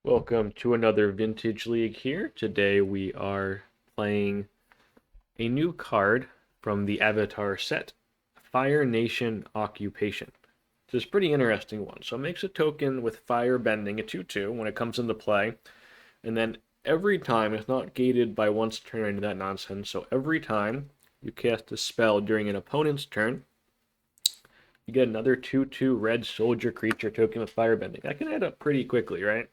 Welcome to another Vintage League here. Today we are playing a new card from the Avatar set, Fire Nation Occupation. This is a pretty interesting one. So it makes a token with fire bending, a 2/2, when it comes into play. And then every time, it's not gated by once turn or any of that nonsense, so every time you cast a spell during an opponent's turn, you get another 2/2 red soldier creature token with fire bending. That can add up pretty quickly, right?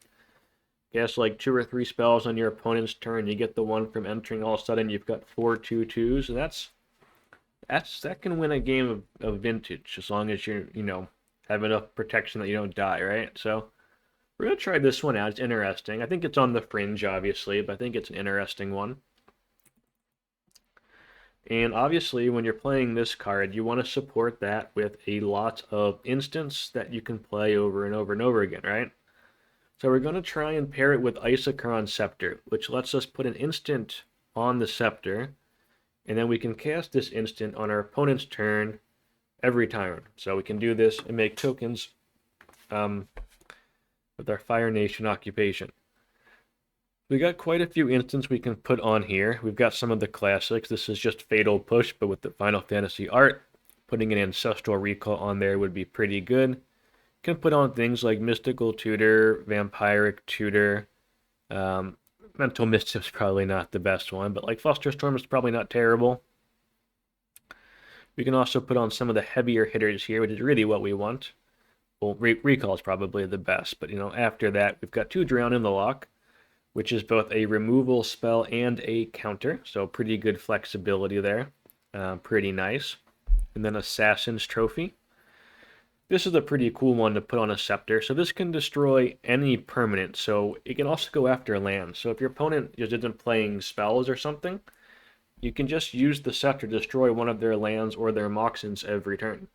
Cast like 2 or 3 spells on your opponent's turn, you get the one from entering, all of a sudden you've got 4 2/2s, and that can win a game of Vintage, as long as you have enough protection that you don't die, right? So we're gonna try this one out. It's interesting. I think it's on the fringe, obviously, but I think it's an interesting one. And obviously, when you're playing this card, you want to support that with a lot of instants that you can play over and over and over again, right? So we're going to try and pair it with Isochron Scepter, which lets us put an instant on the Scepter, and then we can cast this instant on our opponent's turn every time. So we can do this and make tokens with our Fire Nation Occupation. We got quite a few instants we can put on here. We've got some of the classics. This is just Fatal Push, but with the Final Fantasy art. Putting an Ancestral Recall on there would be pretty good. Can put on things like Mystical Tutor, Vampiric Tutor. Mental Misstep is probably not the best one, but like Flusterstorm is probably not terrible. We can also put on some of the heavier hitters here, which is really what we want. Well, Recall is probably the best, but after that, we've got 2 Drown in the Loch, which is both a removal spell and a counter, so pretty good flexibility there. Pretty nice. And then Assassin's Trophy. This is a pretty cool one to put on a Scepter. So this can destroy any permanent. So it can also go after lands. So if your opponent just isn't playing spells or something, you can just use the Scepter to destroy one of their lands or their Moxens every turn,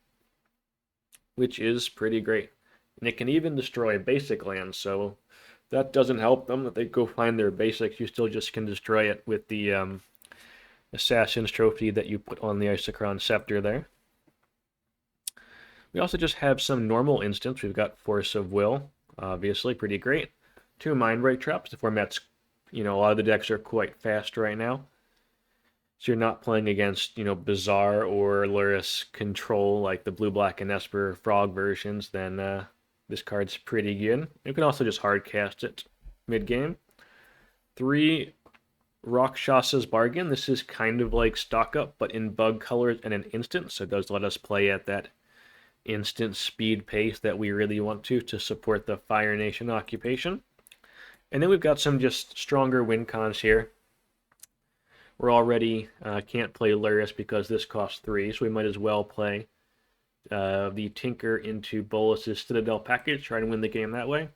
which is pretty great. And it can even destroy basic lands. So that doesn't help them that they go find their basics. You still just can destroy it with the Assassin's Trophy that you put on the Isochron Scepter there. We also just have some normal instants. We've got Force of Will, obviously, pretty great. 2 Mindbreak Traps. The format's, a lot of the decks are quite fast right now. So you're not playing against, Bizarre or Lurrus Control, like the Blue, Black, and Esper Frog versions, then this card's pretty good. You can also just hard cast it mid-game. 3 Rakshas's Bargain. This is kind of like Stock Up, but in bug colors and an instant, so it does let us play at that instant speed pace that we really want to support the Fire Nation Occupation. And then we've got some just stronger win cons here. We're already can't play Lurrus because this costs 3, so we might as well play the Tinker into Bolas' Citadel package, try to win the game that way.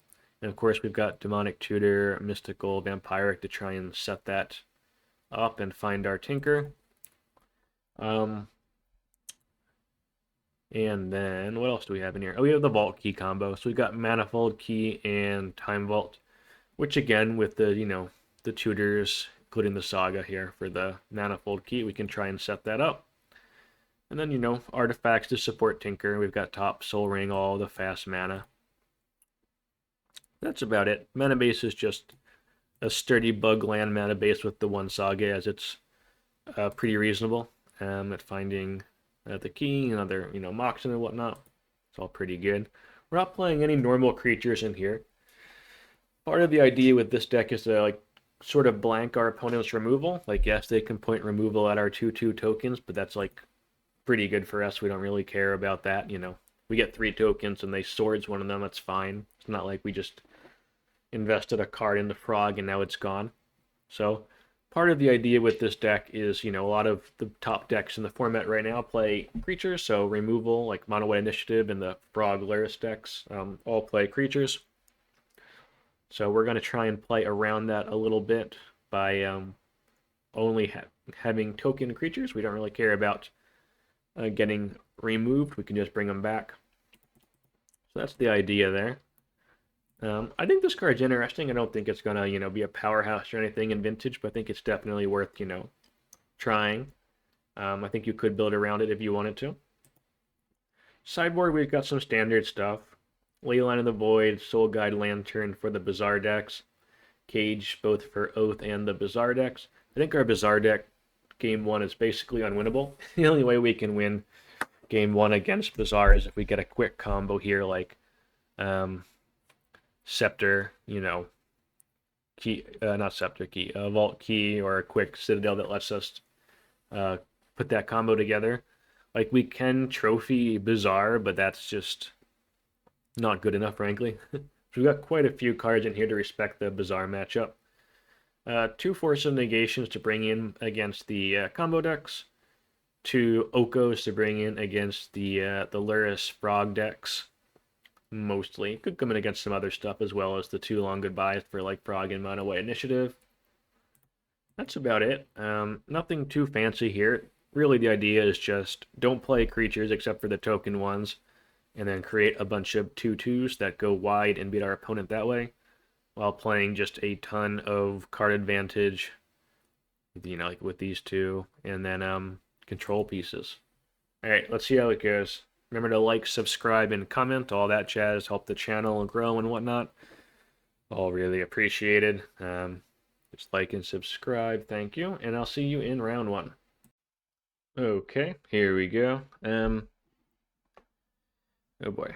And of course we've got Demonic Tutor, Mystical, Vampiric to try and set that up and find our Tinker. And then, what else do we have in here? Oh, we have the Vault Key combo. So we've got Manifold Key and Time Vault, which again, with the, the tutors, including the Saga here for the Manifold Key, we can try and set that up. And then, artifacts to support Tinker. We've got Top, Soul Ring, all the fast mana. That's about it. Mana base is just a sturdy bug land mana base with the 1 Saga, as it's pretty reasonable at finding the key and other, Moxen and whatnot. It's all pretty good. We're not playing any normal creatures in here. Part of the idea with this deck is to, sort of blank our opponent's removal. Yes, they can point removal at our 2/2 tokens, but that's, pretty good for us. We don't really care about that, We get 3 tokens and they swords one of them, that's fine. It's not like we just invested a card in the frog and now it's gone. So part of the idea with this deck is, a lot of the top decks in the format right now play creatures, so removal, like Mono White Initiative and the Frog Lurrus decks, all play creatures. So we're going to try and play around that a little bit by only having token creatures. We don't really care about getting removed. We can just bring them back. So that's the idea there. I think this card's interesting. I don't think it's going to, be a powerhouse or anything in Vintage, but I think it's definitely worth, trying. I think you could build around it if you wanted to. Sideboard, we've got some standard stuff. Leyline of the Void, Soul Guide Lantern for the Bazaar decks, Cage both for Oath and the Bazaar decks. I think our Bazaar deck game 1 is basically unwinnable. The only way we can win game 1 against Bazaar is if we get a quick combo here like Scepter, you know, key, not Scepter key, Vault Key, or a quick Citadel that lets us put that combo together. Like, we can trophy Bazaar, but that's just not good enough, frankly. So we've got quite a few cards in here to respect the Bazaar matchup. 2 Force of Negations to bring in against the combo decks. 2 Okos to bring in against the Lurrus Frog decks. Mostly. Could come in against some other stuff, as well as the 2 Long Goodbyes for like Frog and Mana White Initiative. That's about it. Nothing too fancy here. Really, the idea is just don't play creatures except for the token ones, and then create a bunch of 2/2s that go wide and beat our opponent that way, while playing just a ton of card advantage, you know, like with these 2, and then control pieces. Alright, let's see how it goes. Remember to like, subscribe, and comment. All that jazz help the channel grow and whatnot. All really appreciated. Just like and subscribe, thank you, and I'll see you in round 1. Okay, here we go. Oh boy.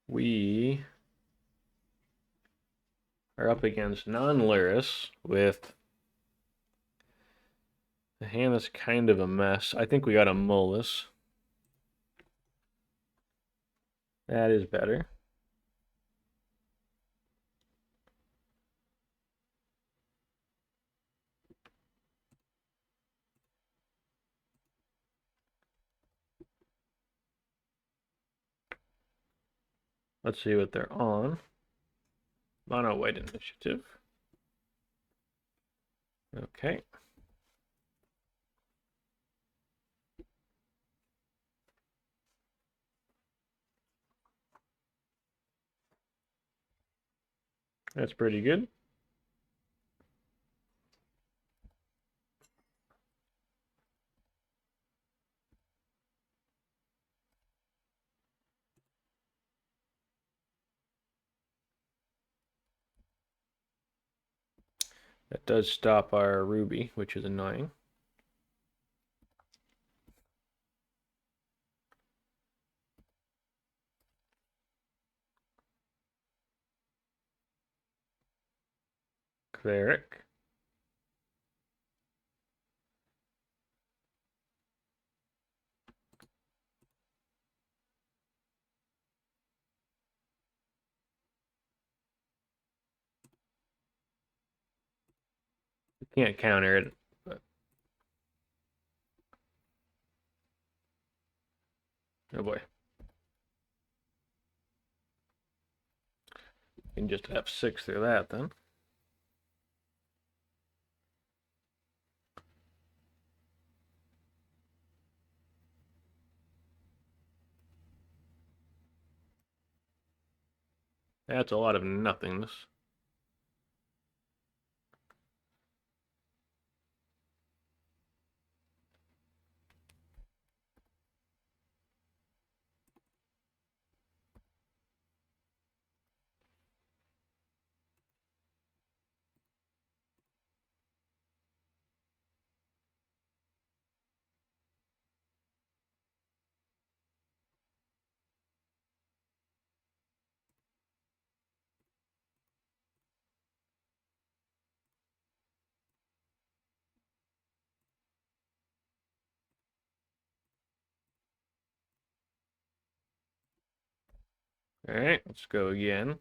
We are up against non-Lurrus with the hand is kind of a mess. I think we got a Molas. That is better. Let's see what they're on. Mana White Initiative. Okay. That's pretty good. That does stop our Ruby, which is annoying. Cleric. We can't counter it, but oh boy. You can just F6 through that then. That's a lot of nothingness. Alright, let's go again.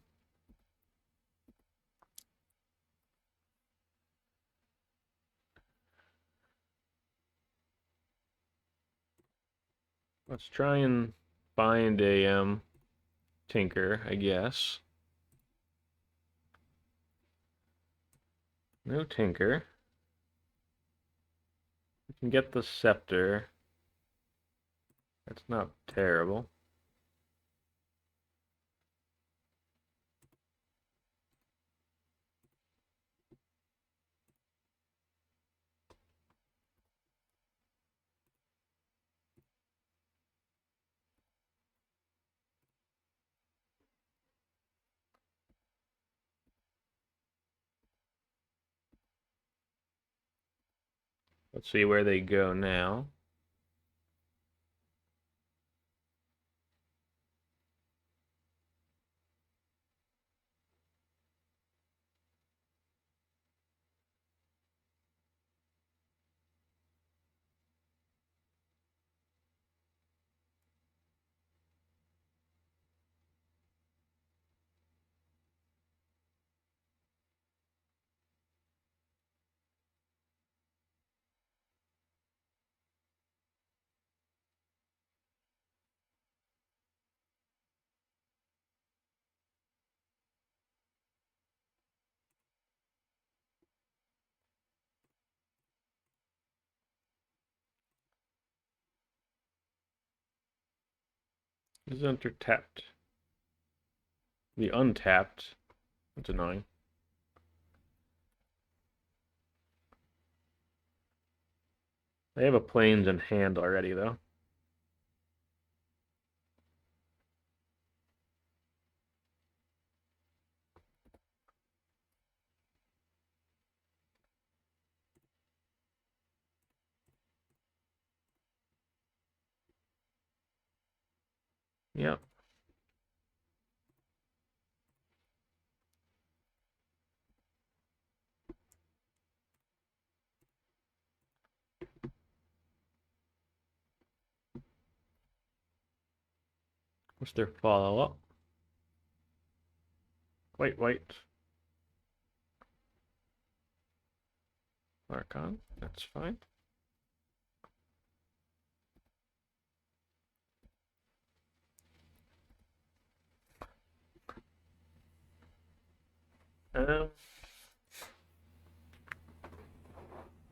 Let's try and find a Tinker, I guess. No Tinker. We can get the Scepter. That's not terrible. Let's see where they go now. This is tapped. The untapped. That's annoying. They have a plains in hand already, though. Yep. What's their follow-up? Wait. Archon, that's fine. Um,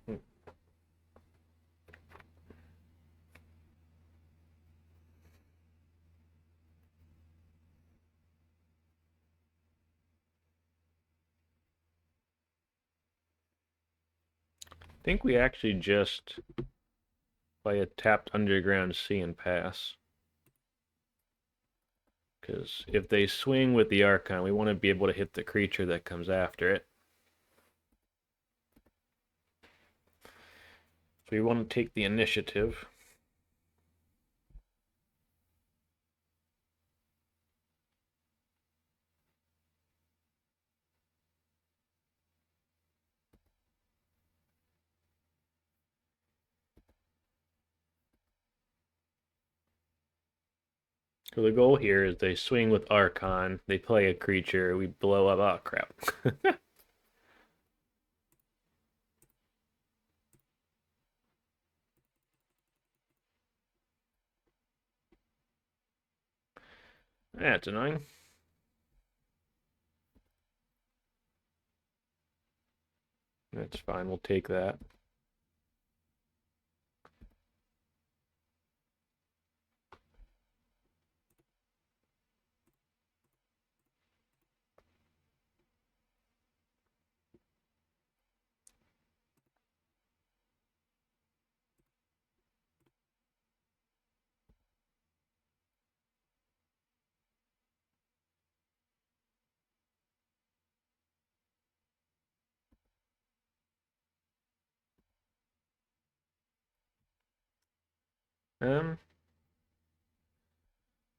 I think we actually just play a tapped Underground Sea and pass. Because if they swing with the Archon, we want to be able to hit the creature that comes after it. So we want to take the initiative. So the goal here is they swing with Archon, they play a creature, we blow up. Oh, crap. That's annoying. That's fine, we'll take that.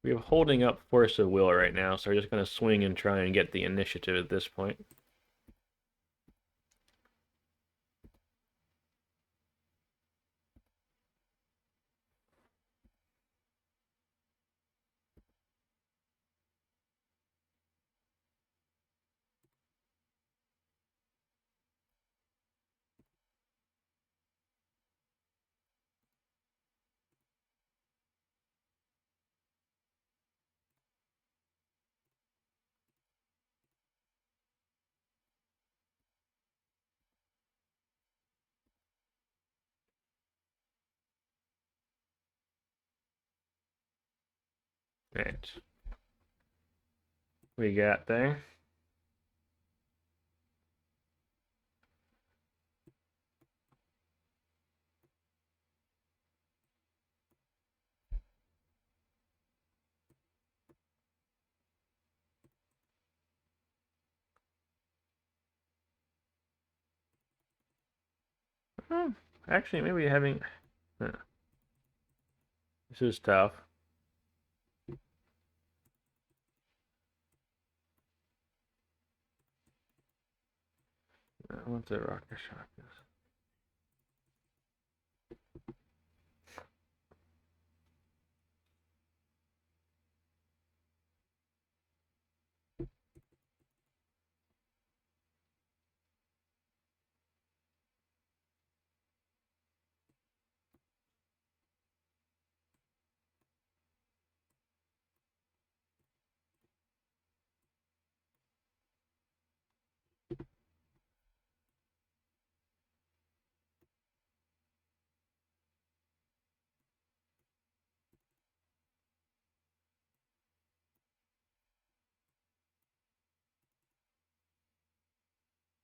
We have holding up Force of Will right now, so we're just going to swing and try and get the initiative at this point. Right. We got there. Actually, maybe having... This is tough. What's a Rakshasa?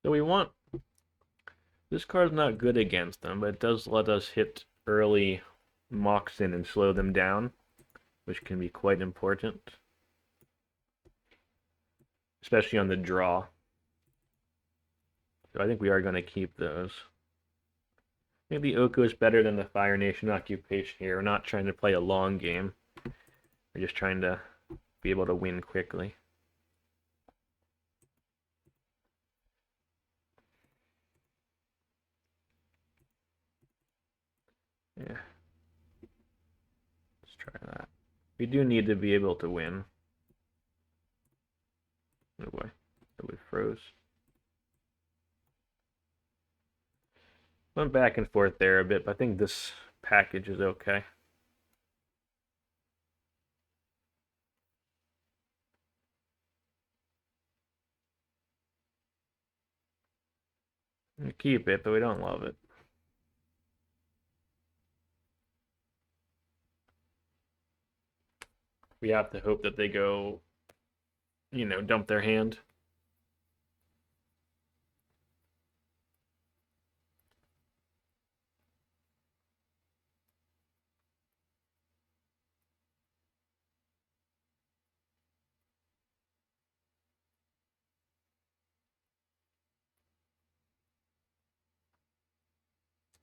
So we want... This card's not good against them, but it does let us hit early Mox in and slow them down, which can be quite important. Especially on the draw. So I think we are going to keep those. Maybe Oko is better than the Fire Nation occupation here. We're not trying to play a long game. We're just trying to be able to win quickly. Yeah. Let's try that. We do need to be able to win. Oh boy. We froze. Went back and forth there a bit, but I think this package is okay. We keep it, but we don't love it. We have to hope that they go, you know, dump their hand.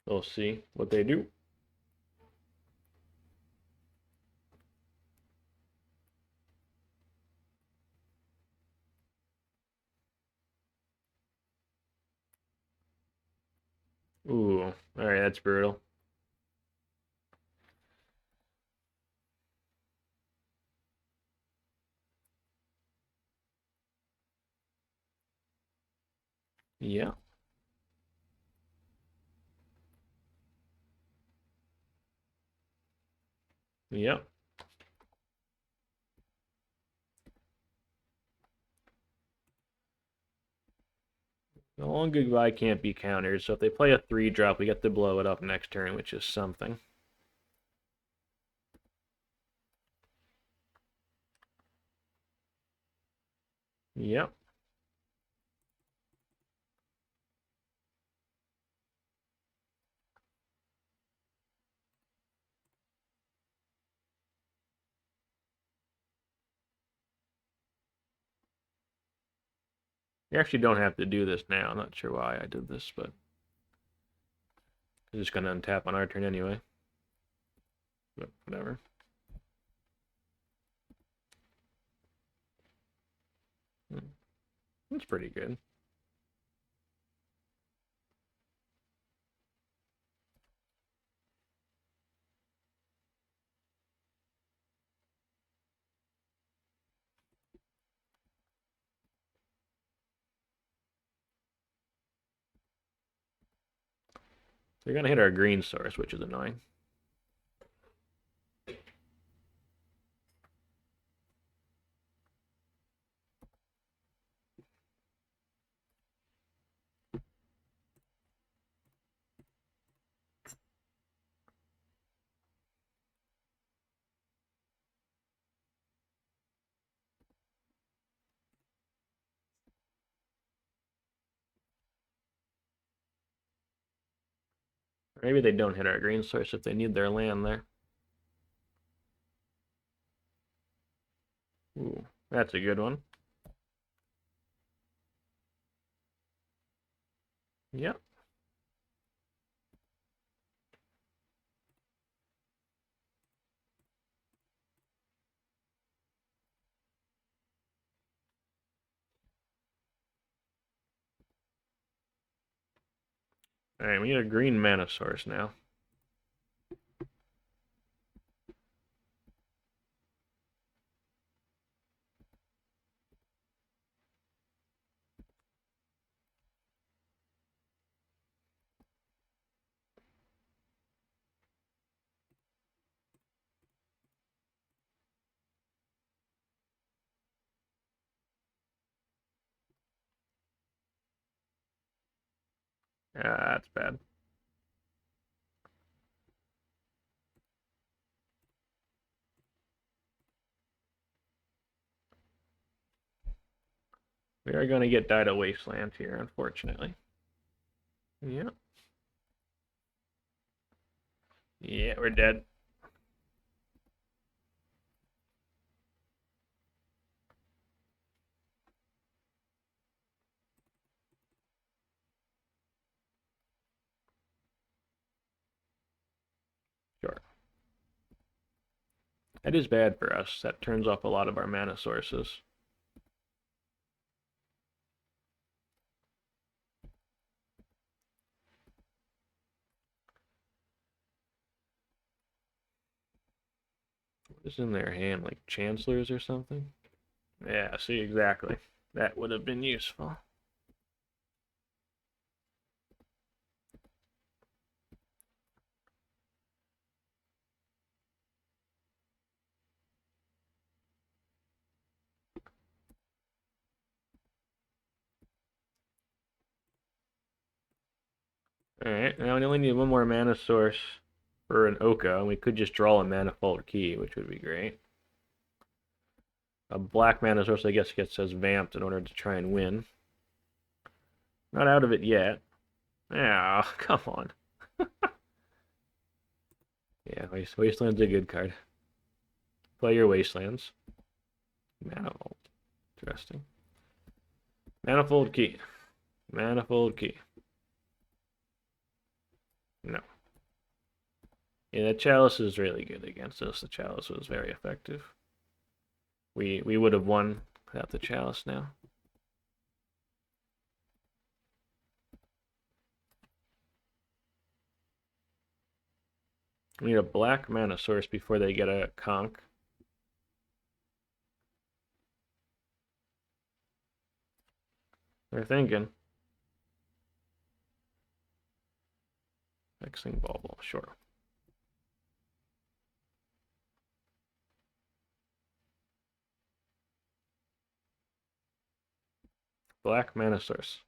We'll see what they do. Ooh, all right, that's brutal. Yeah. Yep. The long goodbye can't be countered, so if they play a 3-drop, we get to blow it up next turn, which is something. Yep. You actually don't have to do this now. I'm not sure why I did this, but I'm just going to untap on our turn anyway. But whatever. That's pretty good. They're going to hit our green source, which is annoying. Maybe they don't hit our green source if they need their land there. Ooh, that's a good one. Yep. Alright, we need a green mana source now. Ah, that's bad. We are going to get Dido Wasteland here, unfortunately. Yeah. Yeah, we're dead. Sure. That is bad for us. That turns off a lot of our mana sources. What is in their hand? Like Chancellors or something? Yeah, see, exactly. That would have been useful. Alright, now we only need one more mana source for an Oka, and we could just draw a Manifold Key, which would be great. A black mana source, I guess, gets us vamped in order to try and win. Not out of it yet. Ah, oh, come on. Yeah, Wasteland's a good card. Play your Wastelands. Manifold. Interesting. Manifold Key. Manifold Key. No. Yeah, the Chalice is really good against us. The Chalice was very effective. We would have won without the Chalice now. We need a black mana source before they get a conch. They're thinking. Vexing Bauble, sure. Black mana source.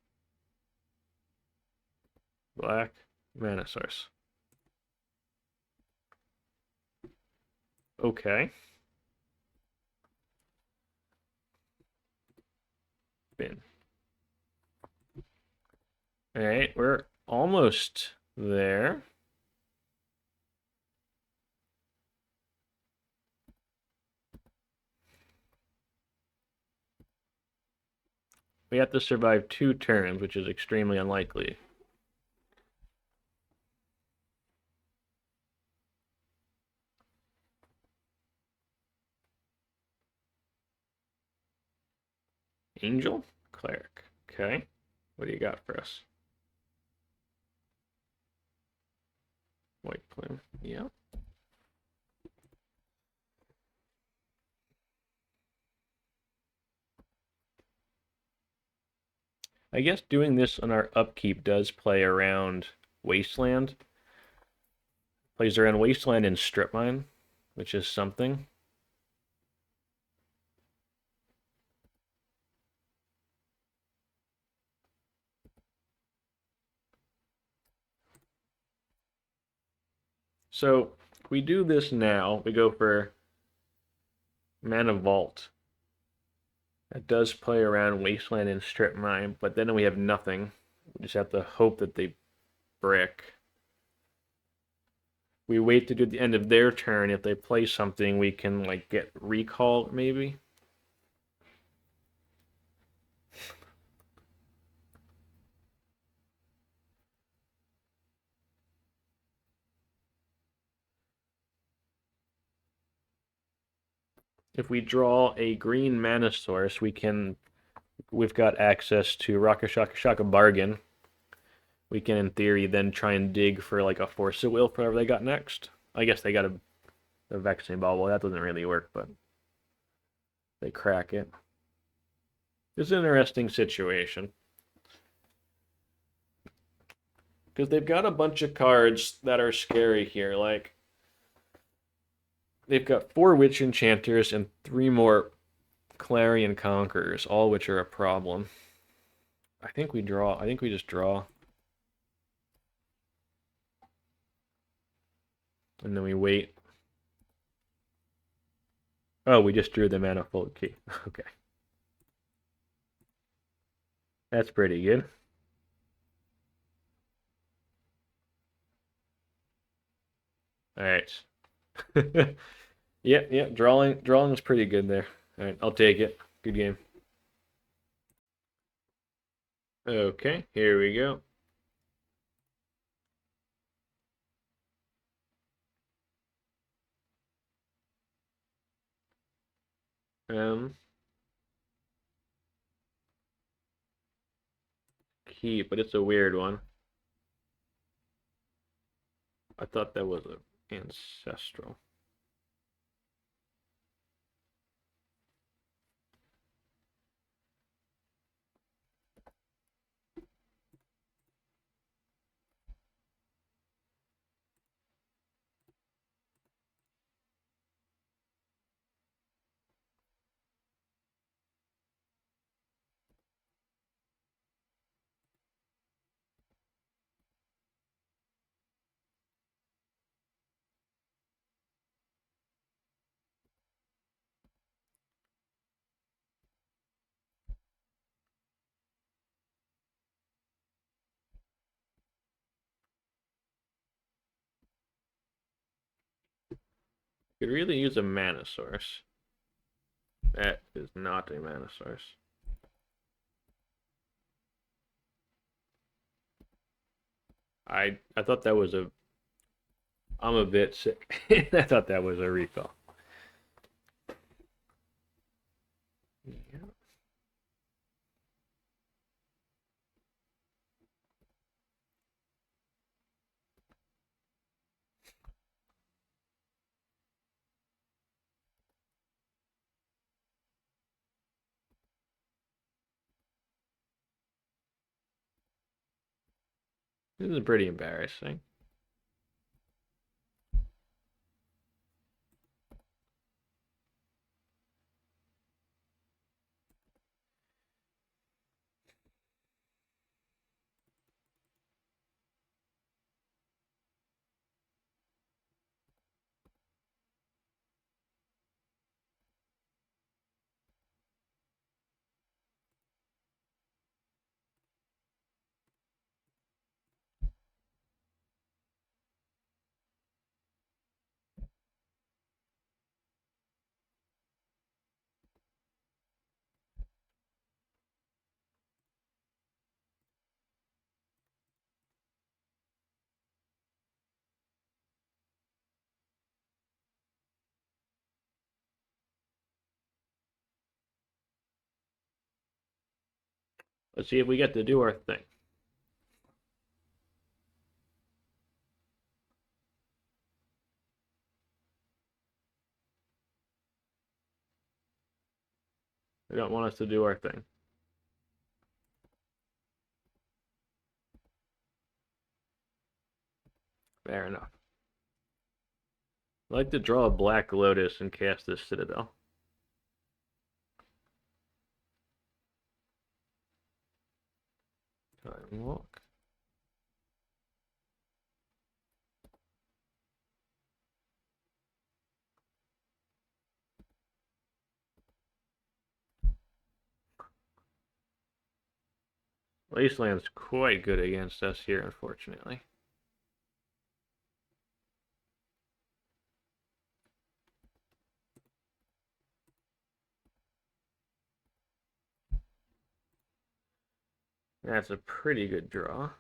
Black mana source. Okay. Bin. Alright, we're almost there. We have to survive 2 turns, which is extremely unlikely. Angel? Cleric. Okay. What do you got for us? White Plume. Yeah. I guess doing this on our upkeep does play around Wasteland. Plays around Wasteland and Strip Mine, which is something. So we do this now. We go for Mana Vault. That does play around Wasteland and Strip Mine, but then we have nothing. We just have to hope that they brick. We wait to do the end of their turn. If they play something, we can like get recall maybe. If we draw a green mana source, we've got access to Rakshasa Bargain, we can, in theory, then try and dig for like a Force of Will for whatever they got next. I guess they got a Vexing Ball. Well, that doesn't really work, but they crack it. It's an interesting situation. Because they've got a bunch of cards that are scary here. Like, they've got 4 Witch Enchanters and 3 more Clarion Conquerors, all which are a problem. I think we draw. I think we just draw. And then we wait. Oh, we just drew the Manifold Key. Okay. That's pretty good. Alright. Yep. Drawing was pretty good there. Alright, I'll take it. Good game. Okay, here we go. Key, but it's a weird one. I thought that was a ancestral. Could really use a mana source. That is not a mana source. I thought that was a. I'm a bit sick. I thought that was a recall. Yeah. This is pretty embarrassing. Let's see if we get to do our thing. They don't want us to do our thing. Fair enough. I'd like to draw a Black Lotus and cast this Citadel. Time walk. Wasteland's quite good against us here, unfortunately. That's a pretty good draw.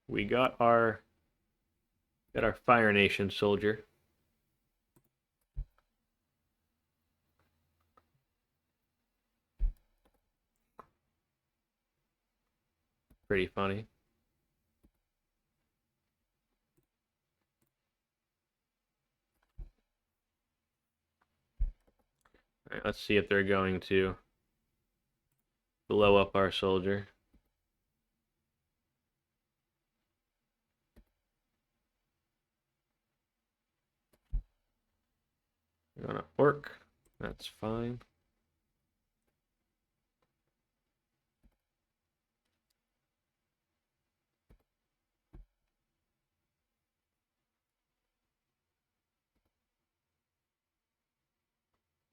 we got our Fire Nation soldier. Pretty funny. All right, let's see if they're going to blow up our soldier. We're gonna orc. That's fine.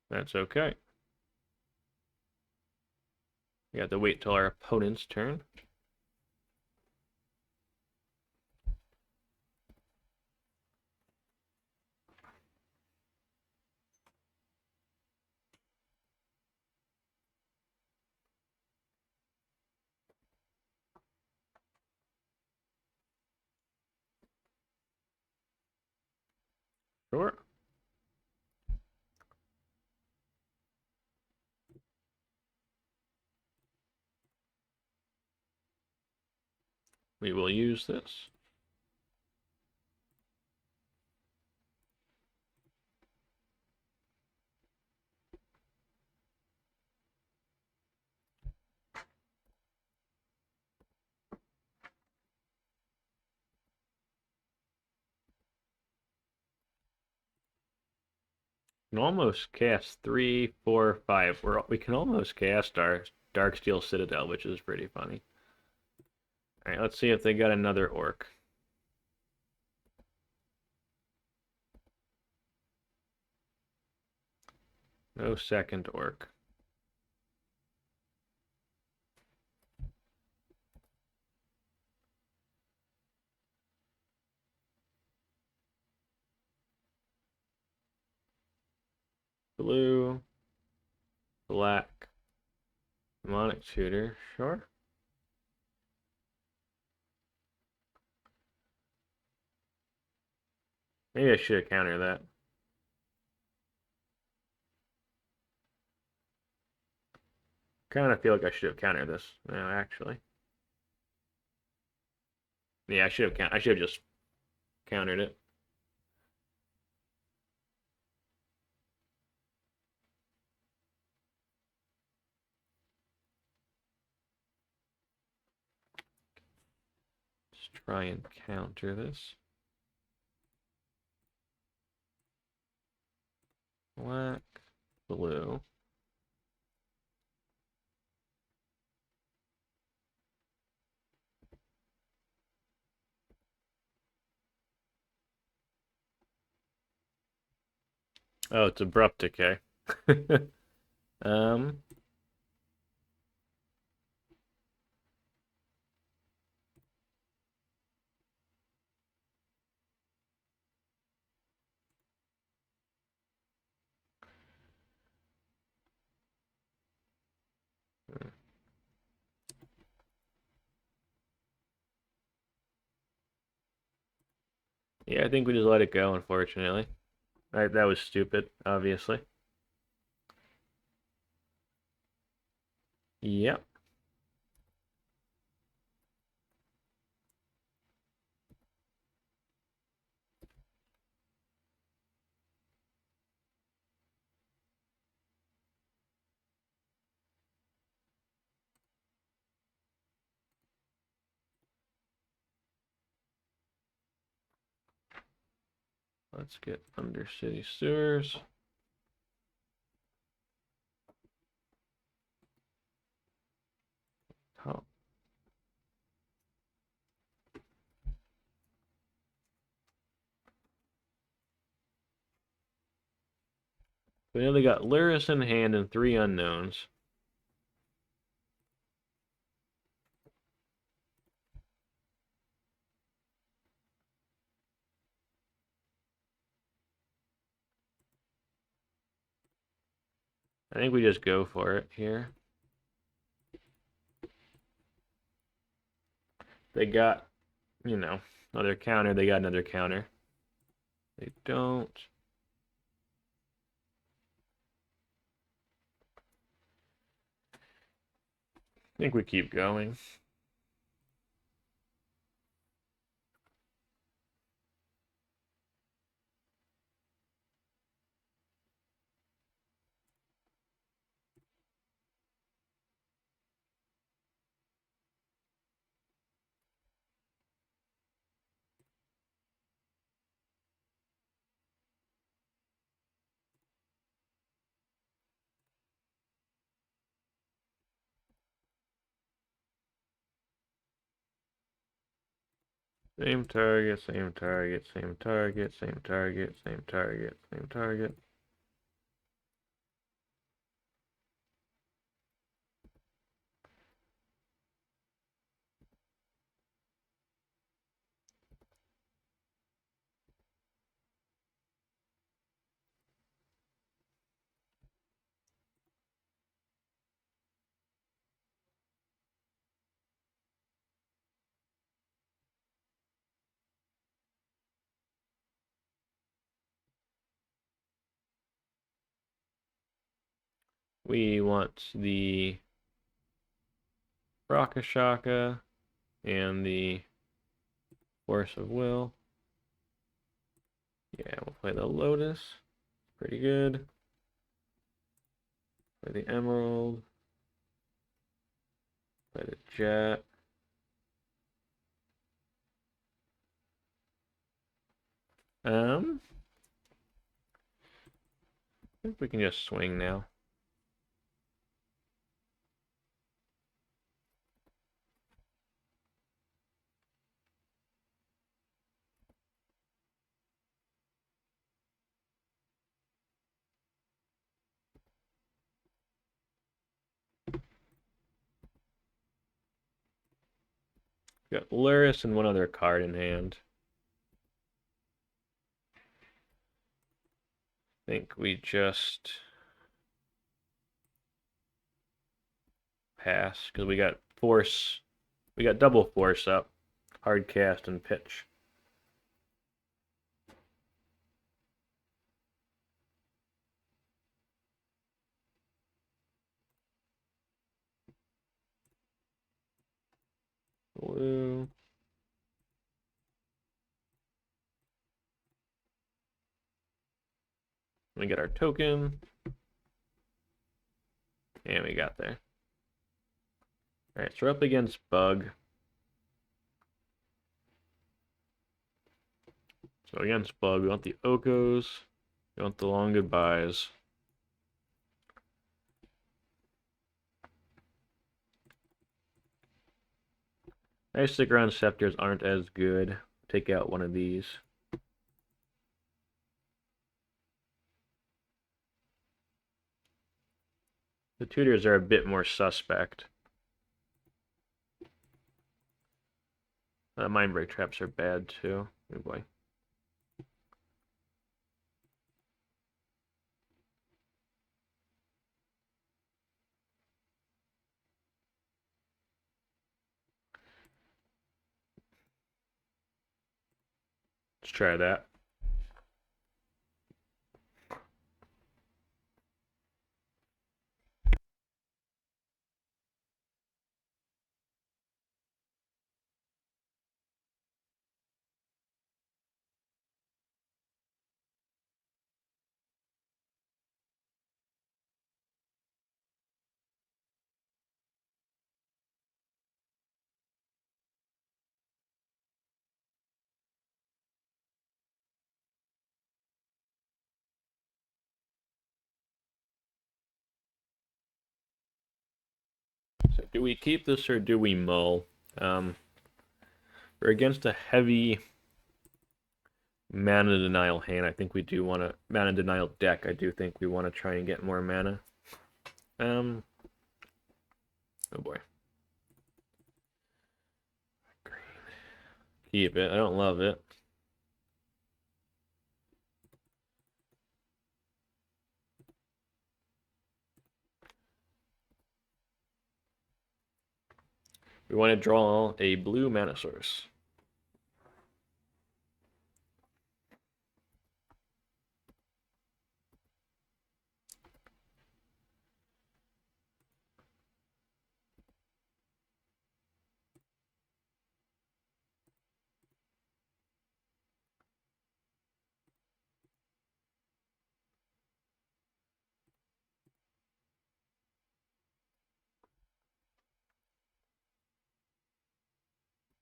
That's okay. We have to wait till our opponent's turn. Sure. We will use this. We can almost cast 3, 4, 5. We can almost cast our Darksteel Citadel, which is pretty funny. All right, let's see if they got another orc. No second orc. Blue, black, Demonic Tutor, sure. Maybe I should have countered that. Kind of feel like I should have countered this. No, actually. Yeah, I should have just countered it. Let's try and counter this. Black, blue. Oh, it's abrupt decay. um, yeah, I think we just let it go, unfortunately. That was stupid, obviously. Yep. Let's get Undercity Sewers. Oh. We only got Lurrus in hand and 3 unknowns. I think we just go for it here. They got you know, another counter. They got another counter. They don't. I think we keep going. Same target, same target, same target, same target, same target, same target. We want the Rakshasa and the Force of Will. Yeah, we'll play the Lotus. Pretty good. Play the Emerald. Play the Jet. I think we can just swing now. Got Lurrus and one other card in hand. I think we just pass because we got force. We got double force up, hard cast and pitch. Blue. We get our token. And we got there. Alright, so we're up against Bug. So against Bug, we want the Okos. We want the long goodbyes. Isochron Scepters aren't as good. Take out one of these. The tutors are a bit more suspect. Mindbreak Traps are bad too. Oh boy. Let's try that. So do we keep this or do we mull? We're against a heavy mana denial hand. I think we do want to mana denial deck. I do think we want to try and get more mana. Oh boy. Keep it. I don't love it. We want to draw a blue mana source.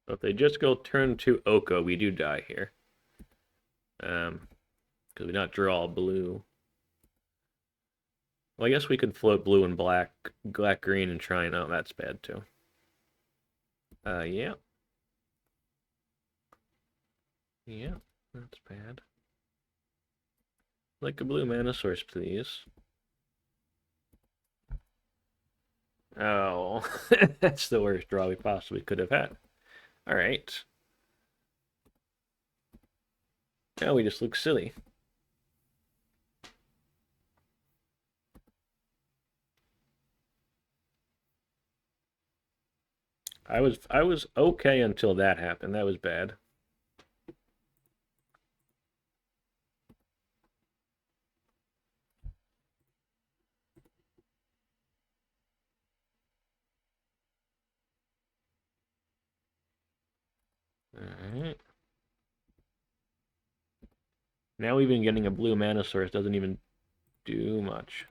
So if they just go turn 2 Oko, we do die here. Because we not draw blue. Well, I guess we could float blue and black, green, and try. No, that's bad too. Yeah. Yeah, that's bad. Like a blue mana source, please. Oh, that's the worst draw we possibly could have had. All right. Now we just look silly. I was okay until that happened. That was bad. Alright. Now even getting a blue mana source doesn't even do much.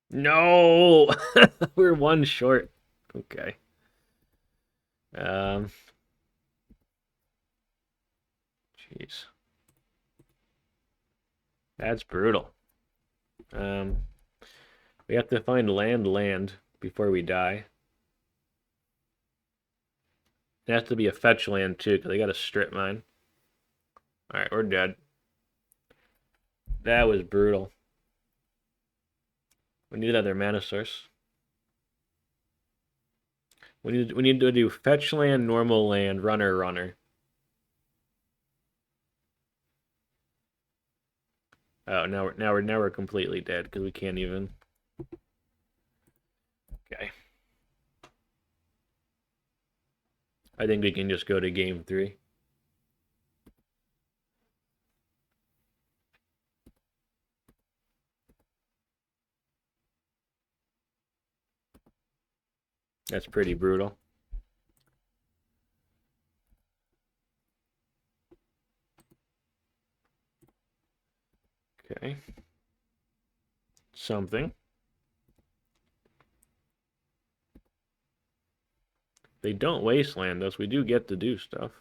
No! We're one short. Okay. Jeez. That's brutal. We have to find land before we die. It has to be a fetch land too, because they got a strip mine. Alright, we're dead. That was brutal. We need another mana source. We need to do fetch land, normal land, runner. Oh, now we're completely dead because we can't even. Okay. I think we can just go to game 3. That's pretty brutal. Okay. Something. They don't wasteland us. We do get to do stuff.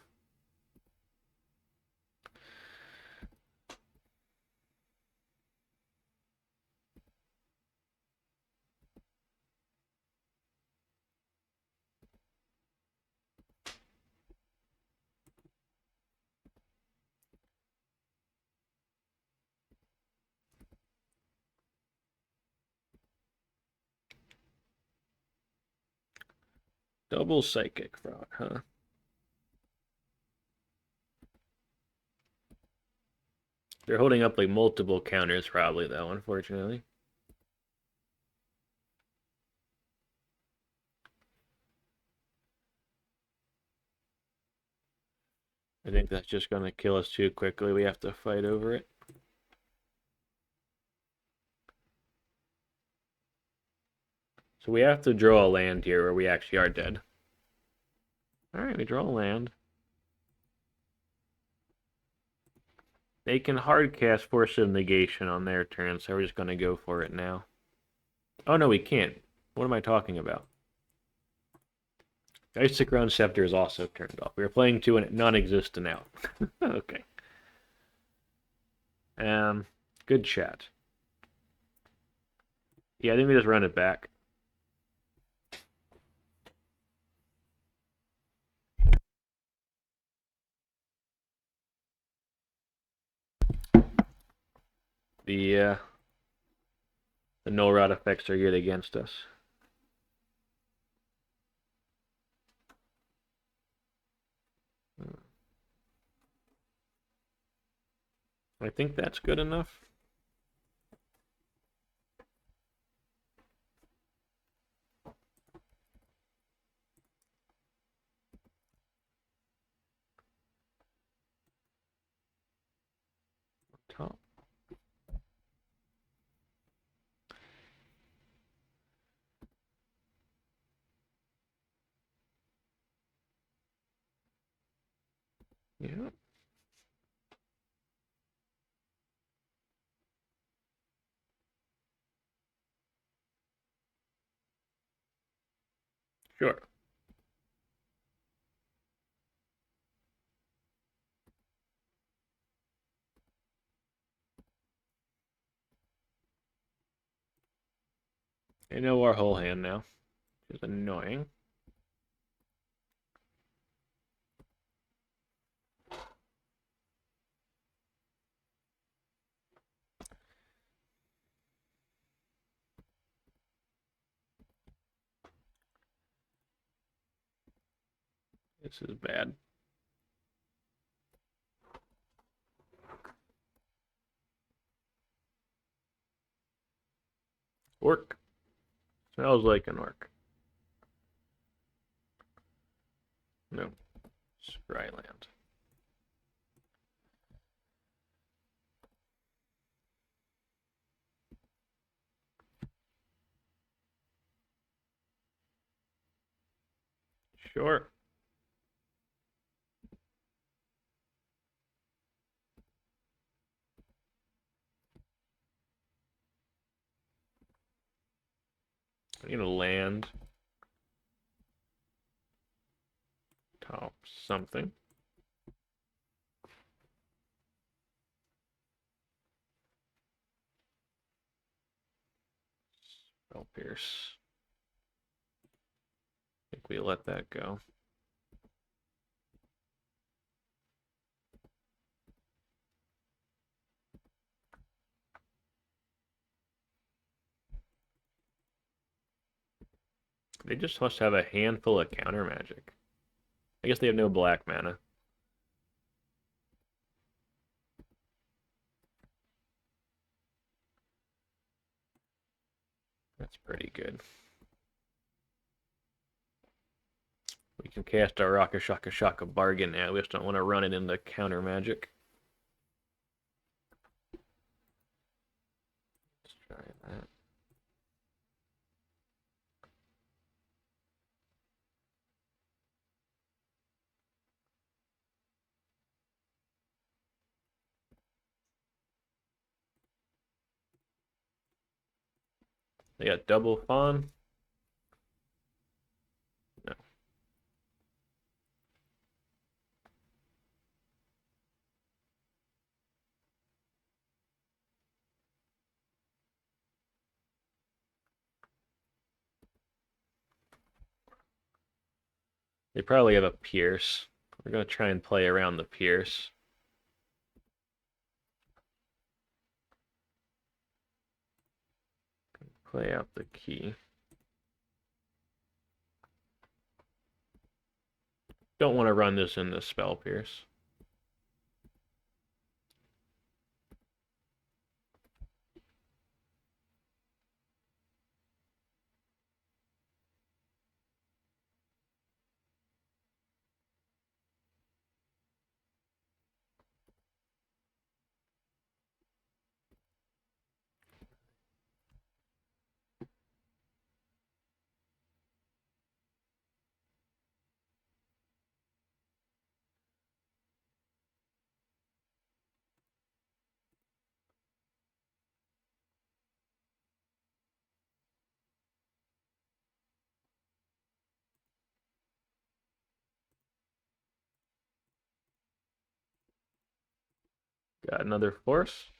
Double psychic fraud, huh? They're holding up like multiple counters probably though, unfortunately. I think that's just gonna kill us too quickly. We have to fight over it. So we have to draw a land here or we actually are dead. Alright, we draw a land. They can hard cast Force of Negation on their turn, so we're just going to go for it now. Oh no, we can't. What am I talking about? Isochron Scepter is also turned off. We were playing to a non-existent out. Okay. Good chat. Yeah, I think we just run it back. The null rod effects are good against us. I think that's good enough. Top. Yeah. Sure. I know our whole hand now, which is annoying. This is bad. Orc. Smells like an orc. No. Scryland. Sure. I need a land. Top something. Spell Pierce. I think we let that go. They just must have a handful of counter magic. I guess they have no black mana. That's pretty good. We can cast our Rakshasa bargain now. We just don't want to run it into counter magic. Let's try that. They got double fawn. No. They probably have a pierce. We're going to try and play around the pierce. Play out the key. Don't want to run this in the spell pierce. Got another force.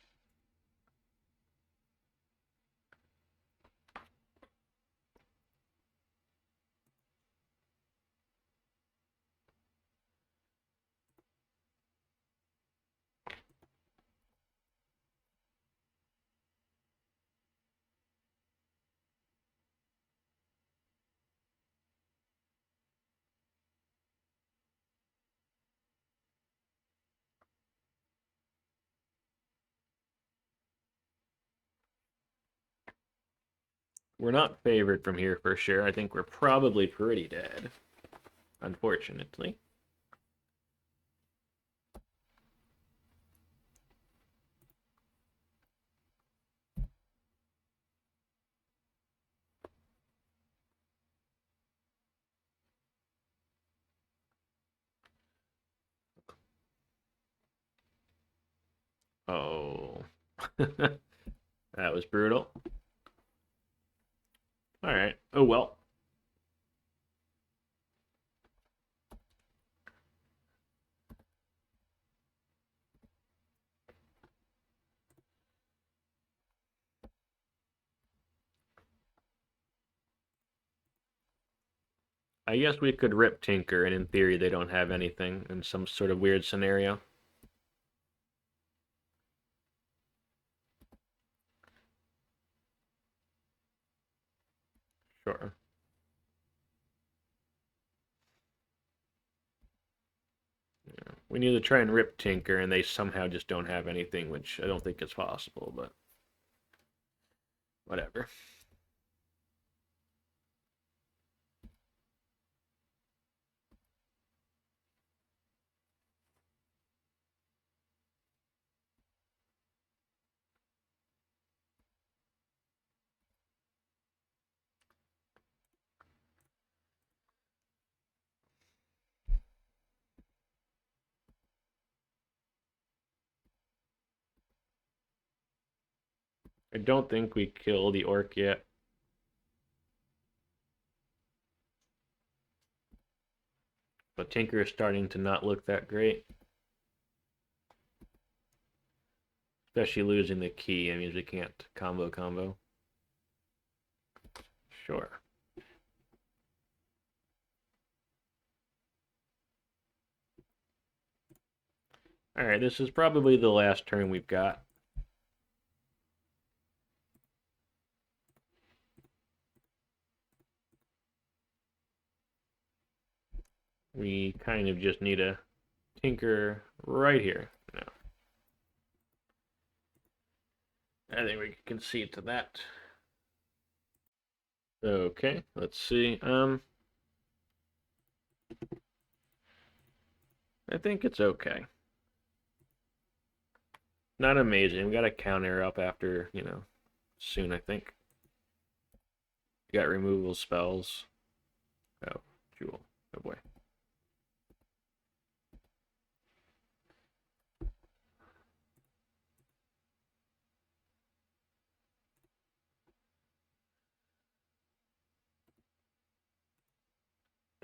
We're not favored from here for sure. I think we're probably pretty dead, unfortunately. Oh. That was brutal. Alright. Oh well. I guess we could rip Tinker, and in theory they don't have anything in some sort of weird scenario. Sure. Yeah. We need to try and rip Tinker, and they somehow just don't have anything, which I don't think is possible, but whatever. I don't think we kill the orc yet. But Tinker is starting to not look that great. Especially losing the key. I mean, we can't combo. Sure. Alright, this is probably the last turn we've got. We kind of just need a Tinker right here. No. I think we can concede to that. Okay, let's see. I think it's okay. Not amazing. We got a counter up after, soon, I think. We got removal spells. Oh, Jewel. Oh boy.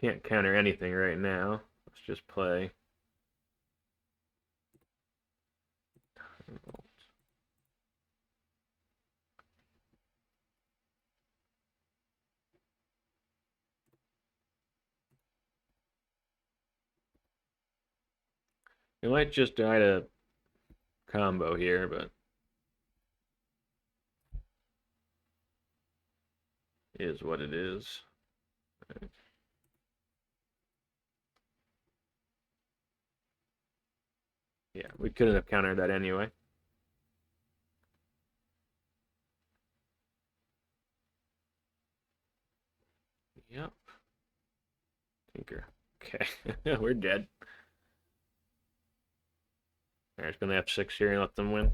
Can't counter anything right now. Let's just play. We might just try to combo here, but is what it is. Right. Yeah, we couldn't have countered that anyway. Yep. Tinker. Okay, we're dead. Alright, it's gonna F6 here and let them win.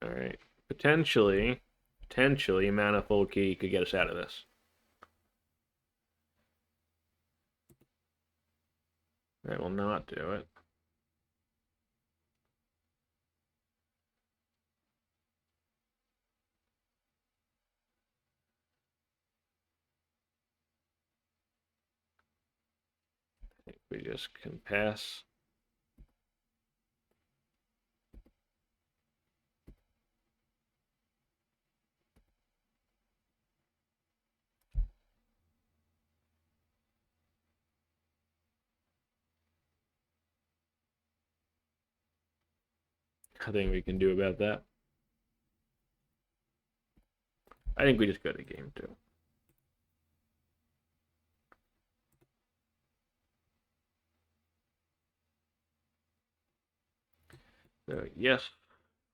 Alright. Potentially, Manifold Key could get us out of this. That will not do it. I think we just can pass. Nothing we can do about that. I think we just go to game 2. So, yes,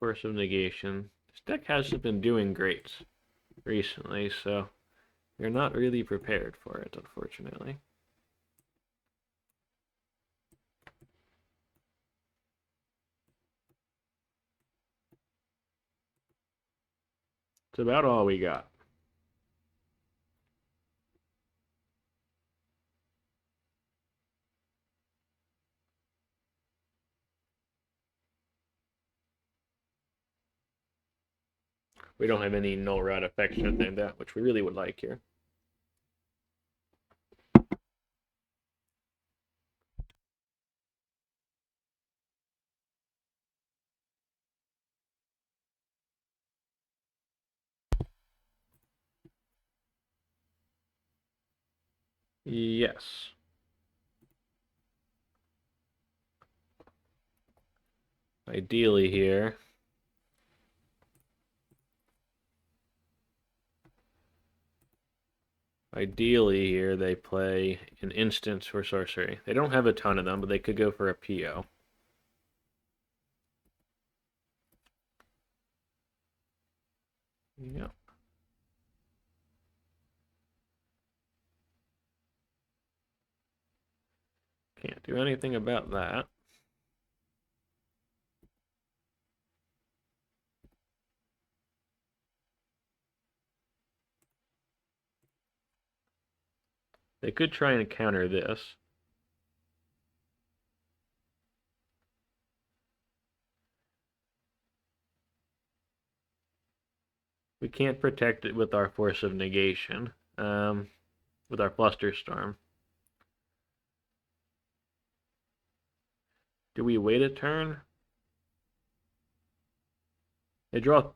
Force of Negation. This deck hasn't been doing great recently, so you're not really prepared for it, unfortunately. It's about all we got. We don't have any null route effects or anything like that, which we really would like here. Yes. Ideally here. Ideally here they play an instance for sorcery. They don't have a ton of them, but they could go for a PO. Yeah. Can't do anything about that. They could try and counter this. We can't protect it with our Force of Negation, with our Flusterstorm. Do we wait a turn? They draw.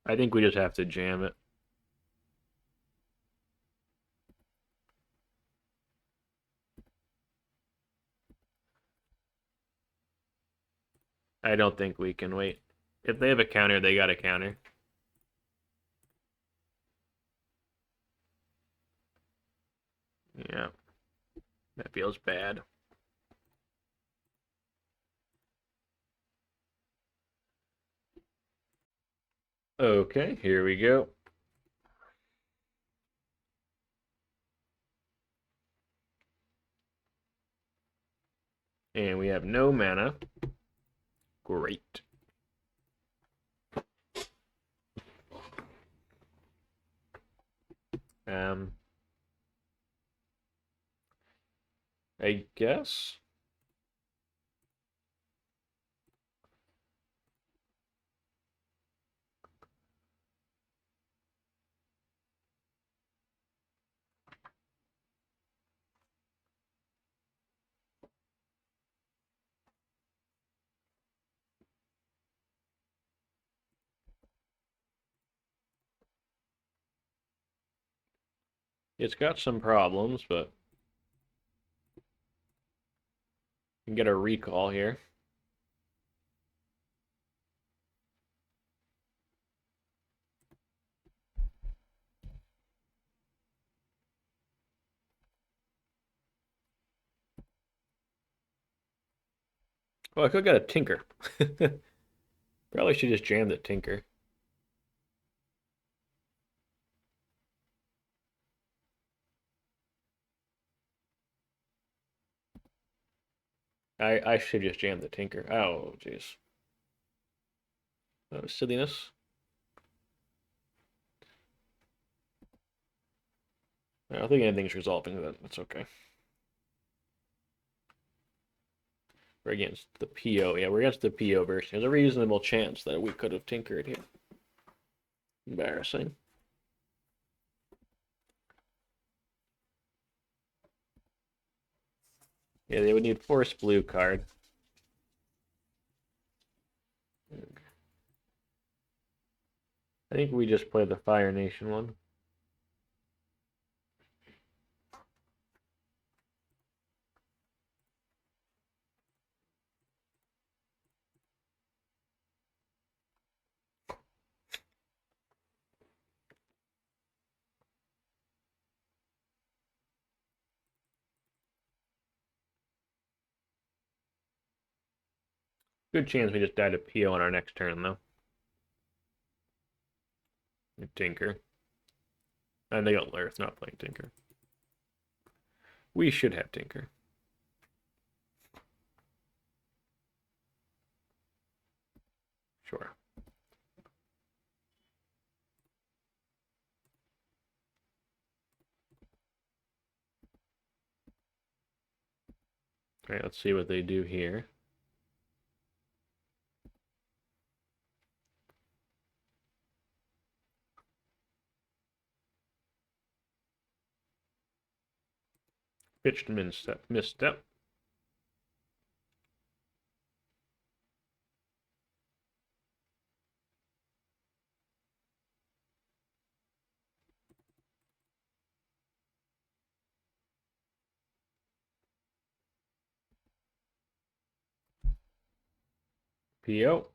I think we just have to jam it. I don't think we can wait. If they have a counter, they got a counter. Yeah. That feels bad. Okay, here we go. And we have no mana. Great. I guess. It's got some problems, but we can get a recall here. Oh, I could have got a Tinker. Probably should just jam the Tinker. I should just jam the Tinker. Oh, jeez. Oh, silliness. I don't think anything's resolving that. That's okay. We're against the PO. Yeah, we're against the PO version. There's a reasonable chance that we could have tinkered here. Embarrassing. Yeah, they would need Force Blue card. I think we just play the Fire Nation one. Good chance we just died a PO on our next turn, though. Tinker. And they got Lurrus not playing Tinker. We should have Tinker. Sure. Alright, let's see what they do here. Pitched misstep. PO.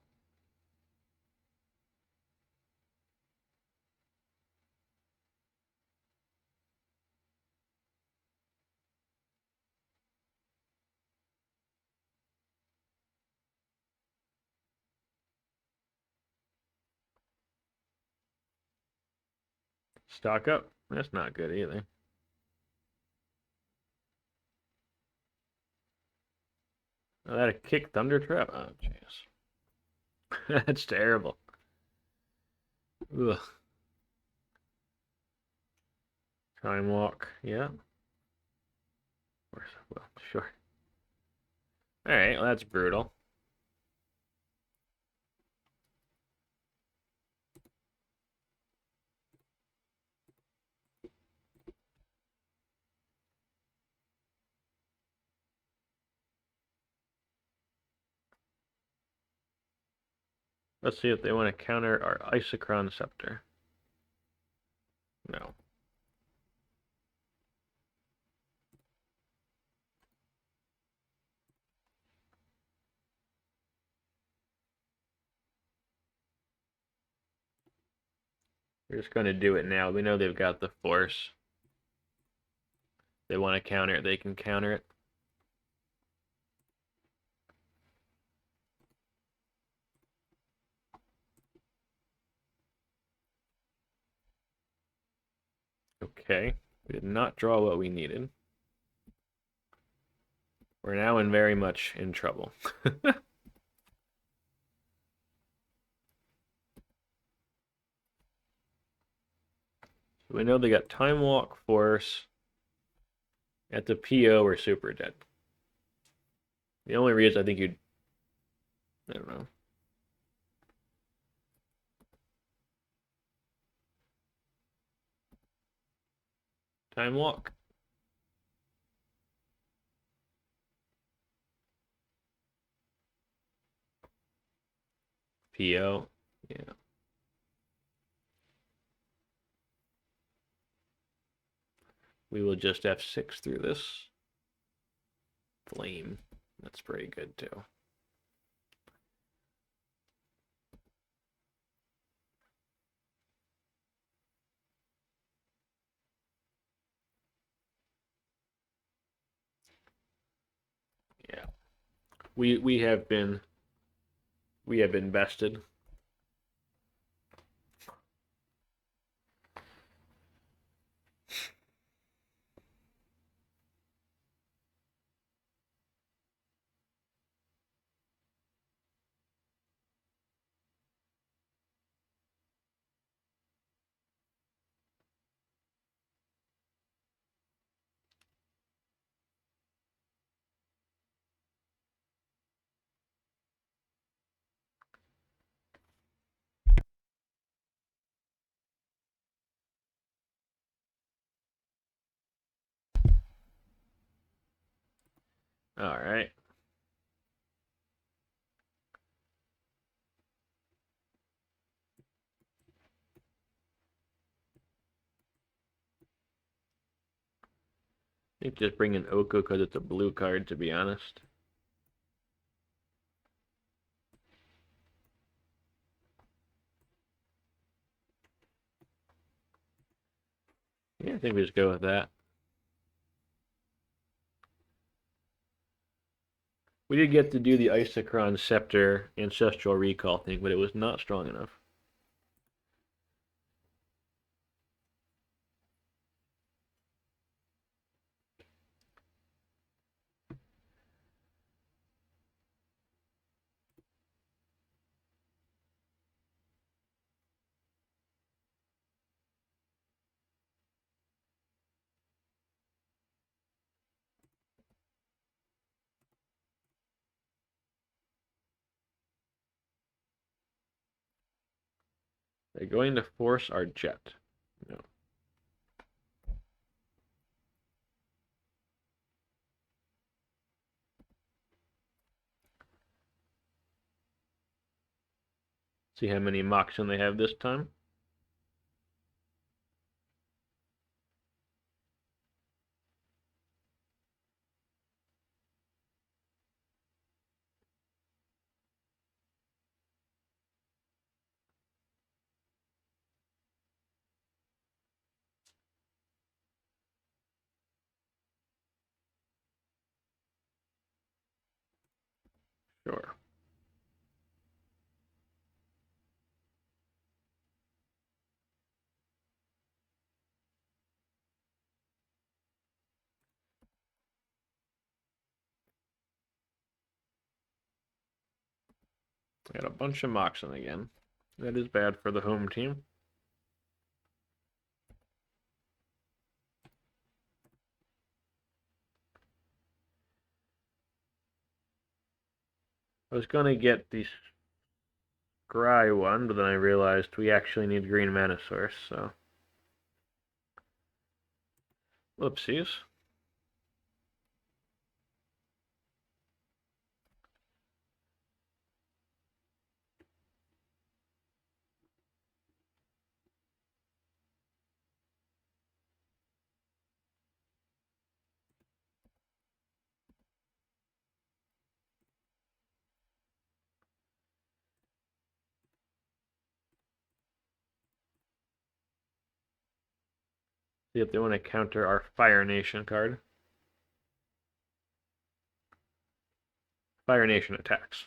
Stock up. That's not good either. Oh, that a kick thunder trap? Oh, jeez. That's terrible. Ugh. Time walk. Yeah. Well, sure. Alright, well, that's brutal. Let's see if they want to counter our Isochron Scepter. No. We're just going to do it now. We know they've got the force. They want to counter it, they can counter it. Okay. We did not draw what we needed. We're now very much in trouble. We know they got Time Walk, Force. At the PO, we're super dead. The only reason I think you'd... I don't know. Time Walk. PO. Yeah. We will just F6 through this. Flame. That's pretty good too. Yeah. We have been bested. All right. I think just bring in Oko because it's a blue card, to be honest. Yeah, I think we just go with that. We did get to do the Isochron Scepter Ancestral Recall thing, but it was not strong enough. They're going to force our jet. No. See how many Moxen they have this time. Sure. Got a bunch of Moxen again. That is bad for the home team. I was going to get the Scry one, but then I realized we actually need green mana source, so... Whoopsies. See if they want to counter our Fire Nation card. Fire Nation attacks.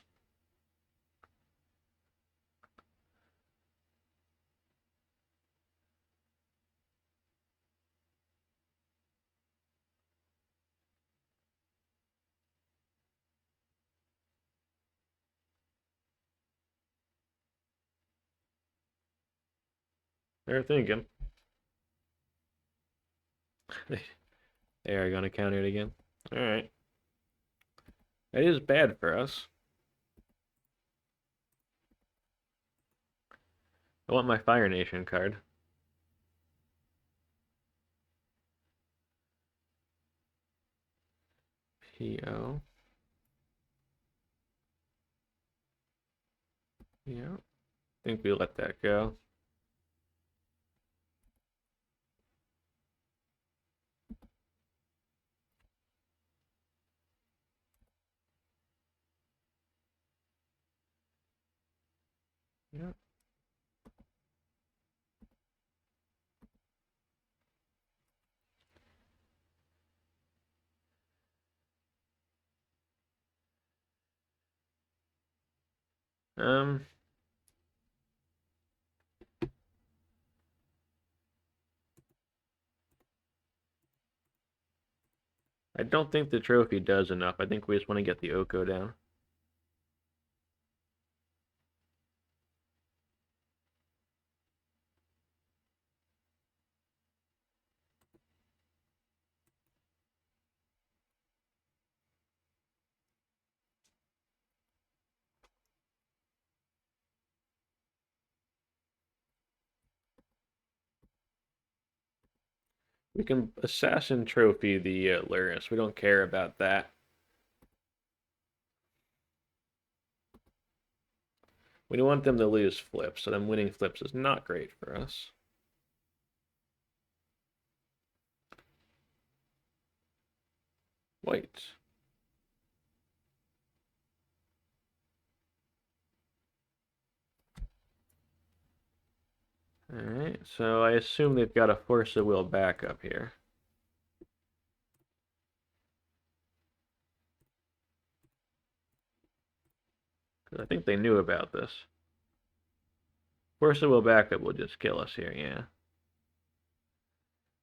They're thinking. They are going to counter it again. Alright. That is bad for us. I want my Fire Nation card. PO. Yeah. I think we let that go. Yeah. I don't think the trophy does enough. I think we just want to get the Oko down. We can assassin trophy the Lurrus. We don't care about that. We don't want them to lose flips, so them winning flips is not great for us. White. Alright, so I assume they've got a Force of Will backup here. Because I think they knew about this. Force of Will backup will just kill us here, yeah.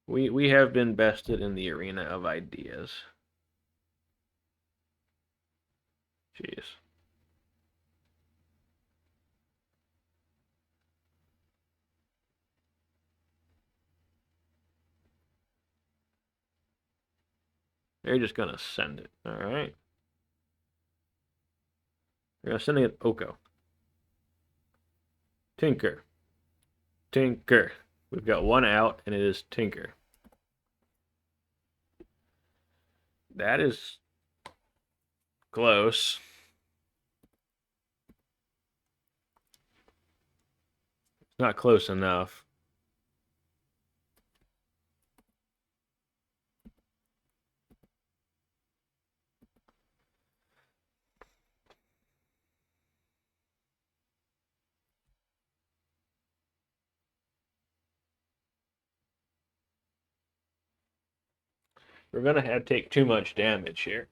We have been bested in the arena of ideas. Jeez. They're just gonna send it. Alright. They're gonna send it Oko. Tinker. Tinker. We've got one out, and it is Tinker. That is close. It's not close enough. We're going to have to take too much damage here.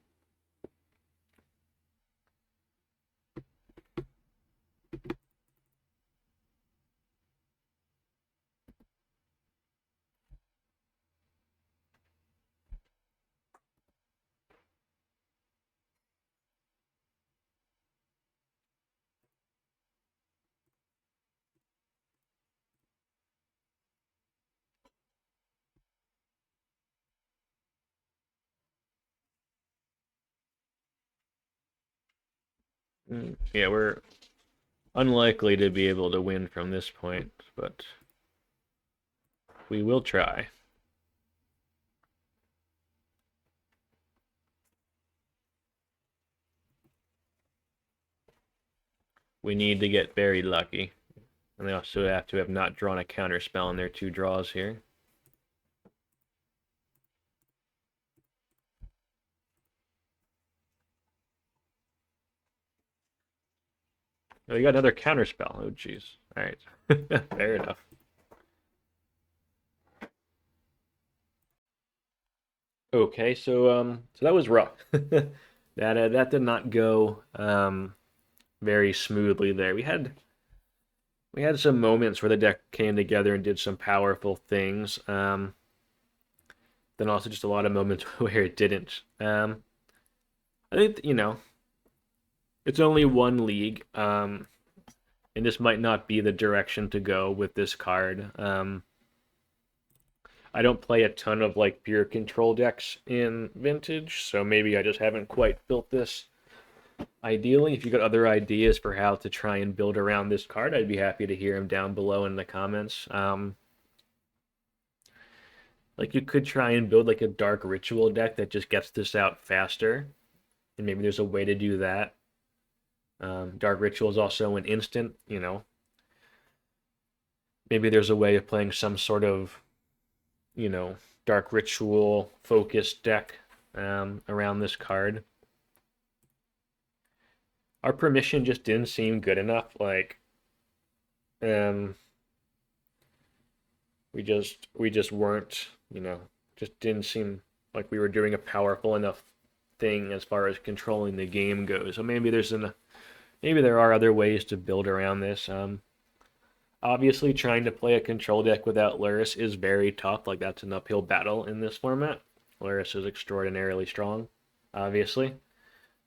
Yeah, we're unlikely to be able to win from this point, but we will try. We need to get very lucky. And they also have to have not drawn a counter spell in their 2 draws here. Oh, you got another counter spell. Oh, jeez. All right. Fair enough. Okay, so that was rough. That did not go very smoothly there. We had some moments where the deck came together and did some powerful things. Then also just a lot of moments where it didn't. I think it's only one league, and this might not be the direction to go with this card. I don't play a ton of like pure control decks in Vintage, so maybe I just haven't quite built this ideally. If you got other ideas for how to try and build around this card, I'd be happy to hear them down below in the comments. Like you could try and build like a Dark Ritual deck that just gets this out faster, and maybe there's a way to do that. Dark Ritual is also an instant, Maybe there's a way of playing some sort of, Dark Ritual focused deck around this card. Our permission just didn't seem good enough. Like, we just weren't, just didn't seem like we were doing a powerful enough thing as far as controlling the game goes. So maybe there are other ways to build around this. Obviously, trying to play a control deck without Lurrus is very tough. Like, that's an uphill battle in this format. Lurrus is extraordinarily strong, obviously.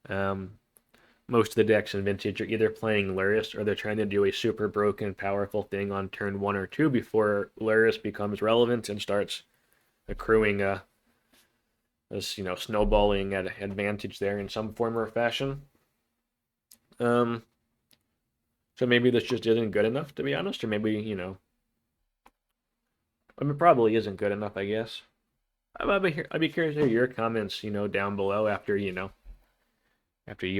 Most of the decks in Vintage are either playing Lurrus or they're trying to do a super broken, powerful thing on turn 1 or 2 before Lurrus becomes relevant and starts accruing this, snowballing at advantage there in some form or fashion. So maybe this just isn't good enough, to be honest, or maybe, it probably isn't good enough, I guess. I'd be curious to hear your comments, down below after you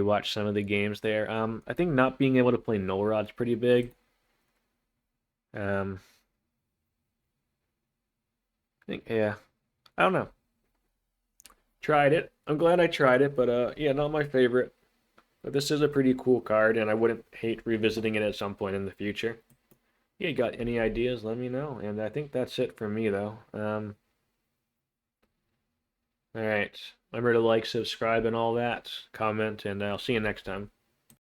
watch some of the games there. I think not being able to play Null Rod's pretty big. I think, yeah, I don't know. Tried it. I'm glad I tried it, but yeah, not my favorite. But this is a pretty cool card, and I wouldn't hate revisiting it at some point in the future. Yeah, you got any ideas, let me know. And I think that's it for me, though. Alright. Remember to like, subscribe, and all that. Comment, and I'll see you next time.